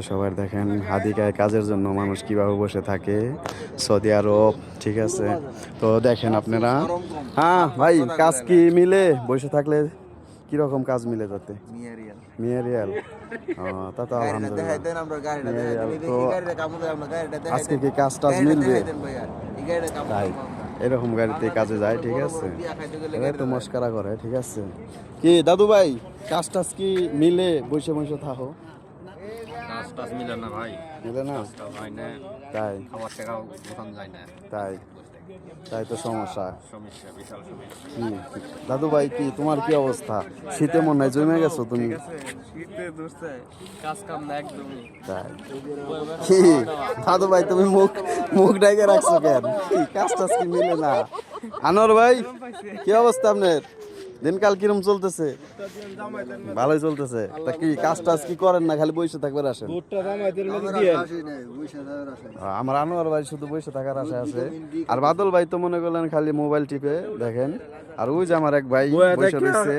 সবার দেখেন হাদিকায় কাজের জন্য মানুষ কিভাবে বসে থাকে সৌদি আরব, ঠিক আছে। তো দেখেন আপনারা, হ্যাঁ ভাই, কাজ কি মিলে বসে থাকলে? কিরকম কাজ মিলে তাতে? মিয়া রিয়াল। তা তো আলহামদুলিল্লাহ। তো আজকে কি কাজ টাজ মিলবে? তাই এরকম গাড়িতে কাজে যায়, ঠিক আছে। এরা তো মস্কারা করে, ঠিক আছে। কি দাদু ভাই, কাজ টাজ কি মিলে বসে বসে থাকো? কাজ মিলে না ভাই, মিলে না, হয় না। তাই খাবার টাকাও দোকান যায় না, তাই তাই তো সমস্যা। সমস্যা, বিশাল সমস্যা। কি দাদু ভাই, কি তোমার কি অবস্থা? শীতে মনে হয় জমে গেছো তুমি। শীতে দোস্তে কাজ কাম না একদমই। তাই কি দাদু ভাই, তুমি মুখ মুখ ডাইকে রাখছো কেন? কি কাজ টাজ কি মিলে না? আনোয়ার ভাই, কি অবস্থা আপনার? দিনকাল কিরম চলতেছে? ভালোই চলতেছে। তা কি কাজ টাজ কি করেন না, খালি বসে থাকবার আসেন? আমার আনোয়ার ভাই শুধু বসে থাকার আশা আছে। আর বাদল ভাই তো মনে করলেন খালি মোবাইল টিপে দেখেন। আর ওই যে আমার এক ভাই বসে রয়েছে।